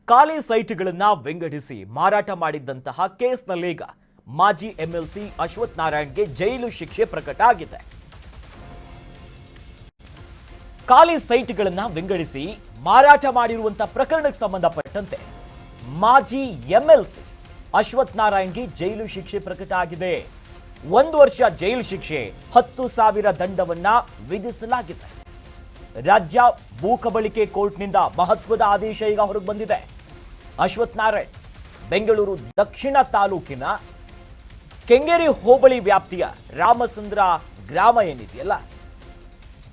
ಖಾಲಿ ಸೈಟ್ಗಳನ್ನು ವಿಂಗಡಿಸಿ ಮಾರಾಟ ಮಾಡಿದ್ದಂತಹ ಕೇಸ್ನಲ್ಲೀಗ ಮಾಜಿ ಎಂಎಲ್ಸಿ ಅಶ್ವಥ್ ನಾರಾಯಣ್ಗೆ ಜೈಲು ಶಿಕ್ಷೆ ಪ್ರಕಟ ಆಗಿದೆ. ಖಾಲಿ ಸೈಟ್ಗಳನ್ನು ವಿಂಗಡಿಸಿ ಮಾರಾಟ ಮಾಡಿರುವಂತಹ ಪ್ರಕರಣಕ್ಕೆ ಸಂಬಂಧಪಟ್ಟಂತೆ ಮಾಜಿ ಎಂಎಲ್ಸಿ ಅಶ್ವಥ್ ನಾರಾಯಣ್ಗೆ ಜೈಲು ಶಿಕ್ಷೆ ಪ್ರಕಟ ಆಗಿದೆ. 1 ವರ್ಷ ಜೈಲು ಶಿಕ್ಷೆ, 10,000 ದಂಡವನ್ನ ವಿಧಿಸಲಾಗಿದೆ. ರಾಜ್ಯ ಭೂ ಕಬಳಿಕೆ ಕೋರ್ಟ್ನಿಂದ ಮಹತ್ವದ ಆದೇಶ ಈಗ ಹೊರಗೆ ಬಂದಿದೆ. ಅಶ್ವಥ್ ನಾರಾಯಣ್ ಬೆಂಗಳೂರು ದಕ್ಷಿಣ ತಾಲೂಕಿನ ಕೆಂಗೇರಿ ಹೋಬಳಿ ವ್ಯಾಪ್ತಿಯ ರಾಮಚಂದ್ರ ಗ್ರಾಮ ಏನಿದೆಯಲ್ಲ,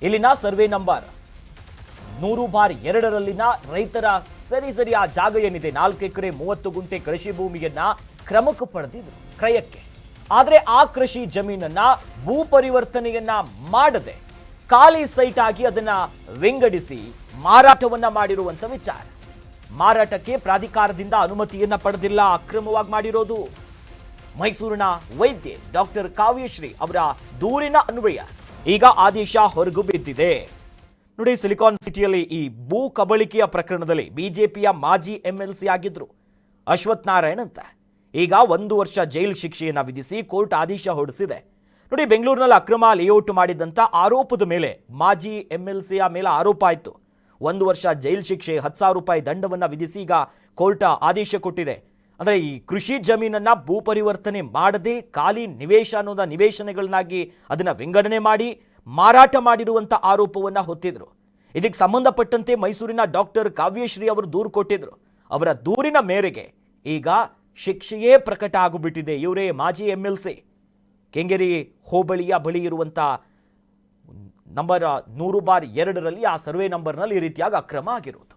ಇಲ್ಲಿನ ಸರ್ವೆ ನಂಬರ್ 100/2ರಲ್ಲಿನ ರೈತರ ಸರಿ ಆ ಜಾಗ ಏನಿದೆ 4 ಎಕರೆ 30 ಗುಂಟೆ ಕೃಷಿ ಭೂಮಿಯನ್ನ ಕ್ರಮಕ್ಕೆ ಪಡೆದಿದ್ರು ಕ್ರಯಕ್ಕೆ. ಆದರೆ ಆ ಕೃಷಿ ಜಮೀನನ್ನ ಭೂ ಪರಿವರ್ತನೆಯನ್ನ ಮಾಡದೆ ಖಾಲಿ ಸೈಟ್ ಆಗಿ ಅದನ್ನ ವಿಂಗಡಿಸಿ ಮಾರಾಟವನ್ನ ಮಾಡಿರುವಂತ ವಿಚಾರ. ಮಾರಾಟಕ್ಕೆ ಪ್ರಾಧಿಕಾರದಿಂದ ಅನುಮತಿಯನ್ನ ಪಡೆದಿಲ್ಲ, ಅಕ್ರಮವಾಗಿ ಮಾಡಿರೋದು. ಮೈಸೂರಿನ ವೈದ್ಯೆ ಡಾಕ್ಟರ್ ಕಾವ್ಯಶ್ರೀ ಅವರ ದೂರಿನ ಅನ್ವಯ ಈಗ ಆದೇಶ ಹೊರಗು ಬಿದ್ದಿದೆ. ನೋಡಿ, ಸಿಲಿಕಾನ್ ಸಿಟಿಯಲ್ಲಿ ಈ ಭೂ ಕಬಳಿಕೆಯ ಪ್ರಕರಣದಲ್ಲಿ ಬಿಜೆಪಿಯ ಮಾಜಿ ಎಂಎಲ್ಸಿ ಆಗಿದ್ರು ಅಶ್ವಥ್ ನಾರಾಯಣ್ ಅಂತ. ಈಗ 1 ವರ್ಷ ಜೈಲು ಶಿಕ್ಷೆಯನ್ನ ವಿಧಿಸಿ ಕೋರ್ಟ್ ಆದೇಶ ಹೊರಡಿಸಿದೆ. ನೋಡಿ, ಬೆಂಗಳೂರಿನಲ್ಲಿ ಅಕ್ರಮ ಲೇಔಟ್ ಮಾಡಿದಂತ ಆರೋಪದ ಮೇಲೆ ಮಾಜಿ ಎಂಎಲ್ಸಿಯ ಮೇಲೆ ಆರೋಪ ಆಯಿತು. 1 ವರ್ಷ ಜೈಲು ಶಿಕ್ಷೆ, 10,000 ರೂಪಾಯಿ ದಂಡವನ್ನ ವಿಧಿಸಿ ಈಗ ಕೋರ್ಟ್ ಆದೇಶ ಕೊಟ್ಟಿದೆ. ಅಂದರೆ ಈ ಕೃಷಿ ಜಮೀನನ್ನ ಭೂ ಪರಿವರ್ತನೆ ಮಾಡದೆ ಖಾಲಿ ನಿವೇಶನಗಳನ್ನಾಗಿ ಅದನ್ನ ವಿಂಗಡಣೆ ಮಾಡಿ ಮಾರಾಟ ಮಾಡಿರುವಂತ ಆರೋಪವನ್ನ ಹೊತ್ತಿದ್ರು. ಇದಕ್ಕೆ ಸಂಬಂಧಪಟ್ಟಂತೆ ಮೈಸೂರಿನ ಡಾಕ್ಟರ್ ಕಾವ್ಯಶ್ರೀ ಅವರು ದೂರು ಕೊಟ್ಟಿದ್ರು. ಅವರ ದೂರಿನ ಮೇರೆಗೆ ಈಗ ಶಿಕ್ಷೆಯೇ ಪ್ರಕಟ ಆಗಿಬಿಟ್ಟಿದೆ. ಇವರೇ ಮಾಜಿ ಎಂಎಲ್ಸಿ, ಕೆಂಗೇರಿ ಹೋಬಳಿಯ ಬಳಿ ಇರುವಂತ ನಂಬರ್ 100/2ರಲ್ಲಿ ಆ ಸರ್ವೆ ನಂಬರ್ನಲ್ಲಿ ಈ ರೀತಿಯಾಗಿ ಅಕ್ರಮ ಆಗಿರುವುದು.